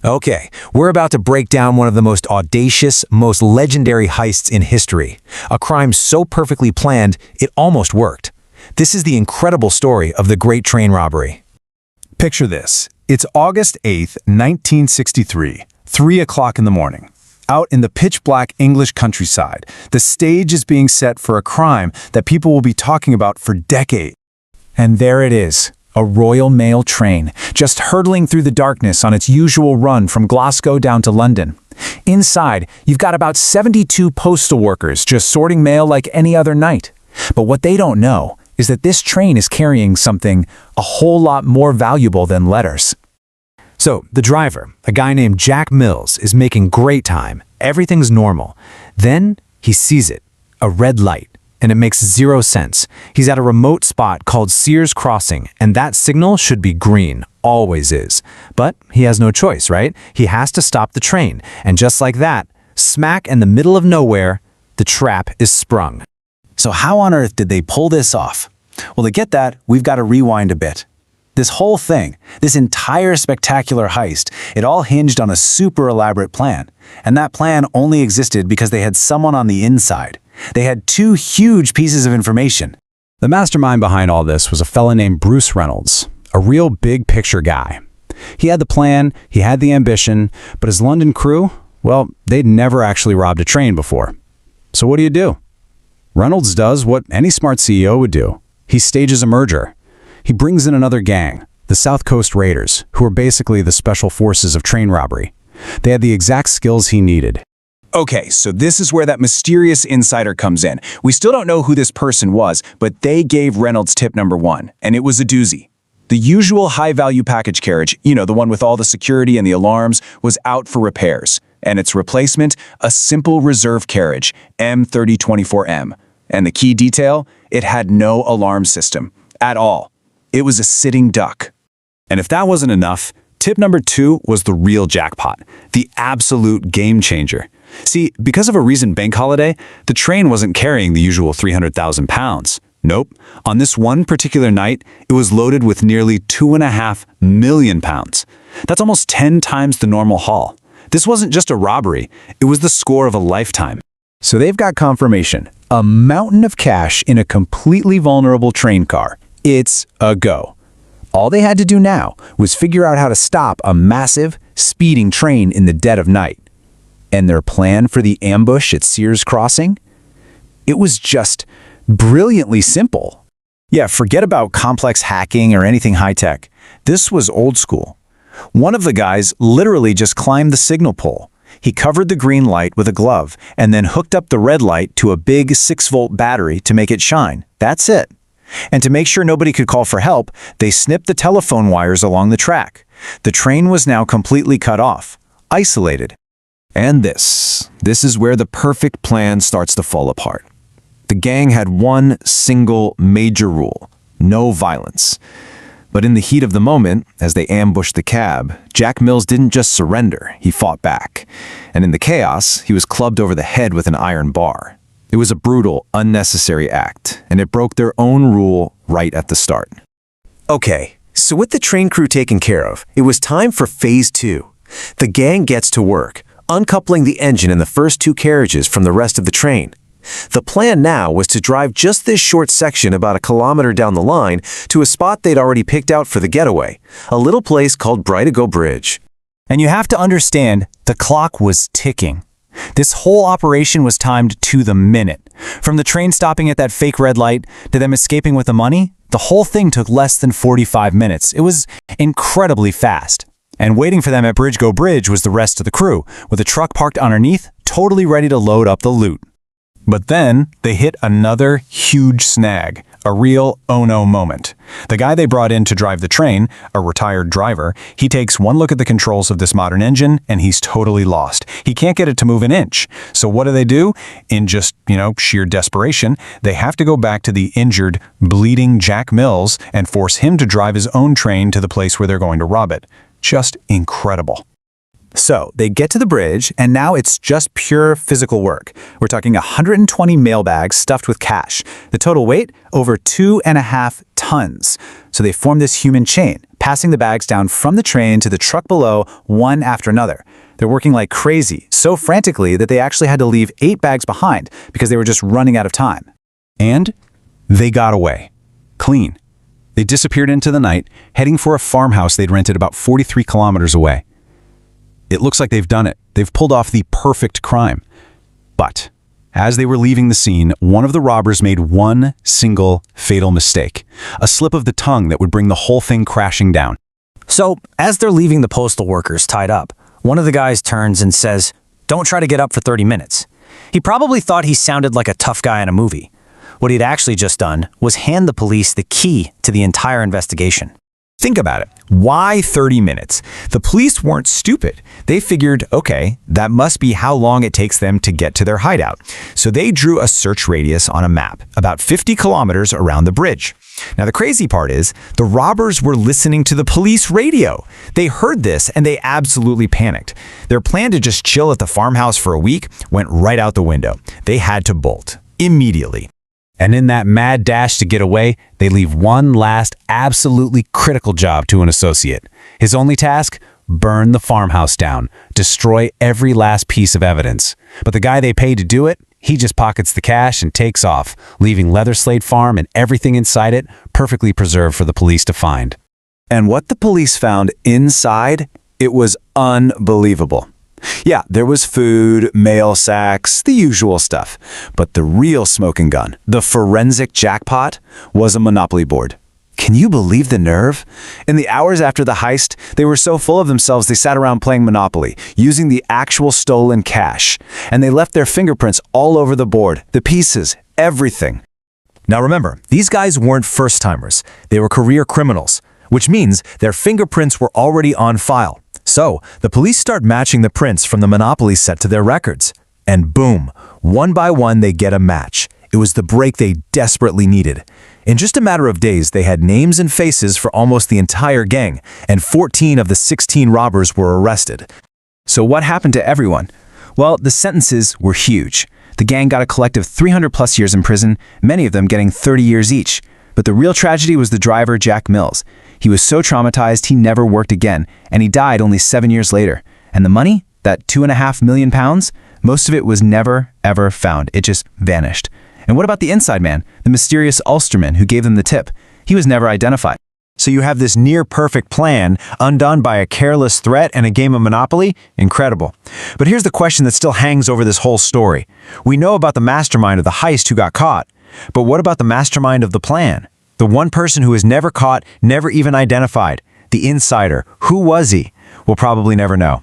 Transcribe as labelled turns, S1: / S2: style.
S1: Okay, we're about to break down one of the most audacious, most legendary heists in history. A crime so perfectly planned, it almost worked. This is the incredible story of the Great Train Robbery.
S2: Picture this. It's August 8th, 1963, 3 o'clock in the morning. Out in the pitch-black English countryside, the stage is being set for a crime that people will be talking about for decades. And there it is. A Royal Mail train, just hurtling through the darkness on its usual run from Glasgow down to London. Inside, you've got about 72 postal workers just sorting mail like any other night. But what they don't know is that this train is carrying something a whole lot more valuable than letters.
S1: So, the driver, a guy named Jack Mills, is making great time. Everything's normal. Then, he sees it. A red light. And it makes zero sense. He's at a remote spot called Sears Crossing, and that signal should be green, always is. But he has no choice, right? He has to stop the train, and just like that, smack in the middle of nowhere, the trap is sprung.
S2: So how on earth did they pull this off? Well, to get that, we've got to rewind a bit. This whole thing, this entire spectacular heist, it all hinged on a super elaborate plan. And that plan only existed because they had someone on the inside. They had two huge pieces of information.
S3: The mastermind behind all this was a fella named Bruce Reynolds, a real big picture guy. He had the plan, he had the ambition, but his London crew, well, they'd never actually robbed a train before. So what do? Reynolds does what any smart CEO would do. He stages a merger. He brings in another gang, the South Coast Raiders, who are basically the special forces of train robbery. They had the exact skills he needed.
S2: Okay, so this is where that mysterious insider comes in. We still don't know who this person was, but they gave Reynolds tip number 1, and it was a doozy. The usual high-value package carriage, the one with all the security and the alarms, was out for repairs, and its replacement, a simple reserve carriage, M3024M. And the key detail, it had no alarm system, at all. It was a sitting duck.
S3: And if that wasn't enough, tip number 2 was the real jackpot, the absolute game changer. See, because of a recent bank holiday, the train wasn't carrying the usual 300,000 pounds. Nope. On this one particular night, it was loaded with nearly 2.5 million pounds. That's almost 10 times the normal haul. This wasn't just a robbery, it was the score of a lifetime.
S2: So they've got confirmation. A mountain of cash in a completely vulnerable train car. It's a go. All they had to do now was figure out how to stop a massive, speeding train in the dead of night. And their plan for the ambush at Sears Crossing? It was just brilliantly simple. Yeah, forget about complex hacking or anything high-tech. This was old school. One of the guys literally just climbed the signal pole. He covered the green light with a glove and then hooked up the red light to a big 6-volt battery to make it shine. That's it. And to make sure nobody could call for help, they snipped the telephone wires along the track. The train was now completely cut off, isolated.
S1: And this is where the perfect plan starts to fall apart. The gang had one single major rule: no violence. But in the heat of the moment, as they ambushed the cab, Jack Mills didn't just surrender, he fought back. And in the chaos, he was clubbed over the head with an iron bar. It was a brutal, unnecessary act, and it broke their own rule right at the start. Okay, so with the train crew taken care of, it was time for phase 2. The gang gets to work, uncoupling the engine and the first 2 carriages from the rest of the train. The plan now was to drive just this short section about 1 kilometer down the line to a spot they'd already picked out for the getaway, a little place called Brightigo Bridge.
S2: And you have to understand, the clock was ticking. This whole operation was timed to the minute. From the train stopping at that fake red light to them escaping with the money, the whole thing took less than 45 minutes. It was incredibly fast. And waiting for them at Brightigo Bridge was the rest of the crew, with a truck parked underneath, totally ready to load up the loot. But then they hit another huge snag, a real oh-no moment. The guy they brought in to drive the train, a retired driver, he takes one look at the controls of this modern engine and he's totally lost. He can't get it to move an inch. So what do? In just, sheer desperation, they have to go back to the injured, bleeding Jack Mills and force him to drive his own train to the place where they're going to rob it. Just incredible. So they get to the bridge, and now it's just pure physical work. We're talking 120 mailbags stuffed with cash. The total weight, over 2.5 tons. So they form this human chain, passing the bags down from the train to the truck below, one after another. They're working like crazy, so frantically that they actually had to leave 8 bags behind because they were just running out of time.
S3: And they got away. Clean. They disappeared into the night, heading for a farmhouse they'd rented about 43 kilometers away. It looks like they've done it. They've pulled off the perfect crime. But as they were leaving the scene, one of the robbers made one single fatal mistake. A slip of the tongue that would bring the whole thing crashing down.
S4: So, as they're leaving the postal workers tied up, one of the guys turns and says, "Don't try to get up for 30 minutes." He probably thought he sounded like a tough guy in a movie. What he'd actually just done was hand the police the key to the entire investigation.
S1: Think about it. Why 30 minutes? The police weren't stupid. They figured, okay, that must be how long it takes them to get to their hideout. So they drew a search radius on a map, about 50 kilometers around the bridge. Now, the crazy part is, the robbers were listening to the police radio. They heard this and they absolutely panicked. Their plan to just chill at the farmhouse for a week went right out the window. They had to bolt immediately.
S3: And in that mad dash to get away, they leave one last absolutely critical job to an associate. His only task? Burn the farmhouse down, destroy every last piece of evidence. But the guy they paid to do it, he just pockets the cash and takes off, leaving Leather Slate Farm and everything inside it perfectly preserved for the police to find.
S2: And what the police found inside, it was unbelievable. Yeah, there was food, mail sacks, the usual stuff. But the real smoking gun, the forensic jackpot, was a Monopoly board. Can you believe the nerve? In the hours after the heist, they were so full of themselves they sat around playing Monopoly, using the actual stolen cash. And they left their fingerprints all over the board, the pieces, everything.
S1: Now remember, these guys weren't first-timers. They were career criminals, which means their fingerprints were already on file. So, the police start matching the prints from the Monopoly set to their records. And boom, one by one they get a match. It was the break they desperately needed. In just a matter of days, they had names and faces for almost the entire gang, and 14 of the 16 robbers were arrested. So what happened to everyone? Well, the sentences were huge. The gang got a collective 300+ years in prison, many of them getting 30 years each. But the real tragedy was the driver, Jack Mills. He was so traumatized he never worked again, and he died only 7 years later. And the money, that £2.5 million, most of it was never, ever found. It just vanished. And what about the inside man, the mysterious Ulsterman who gave them the tip? He was never identified. So you have this near-perfect plan undone by a careless threat and a game of Monopoly? Incredible. But here's the question that still hangs over this whole story. We know about the mastermind of the heist who got caught. But what about the mastermind of the plan? The one person who was never caught, never even identified. The insider. Who was he? We'll probably never know.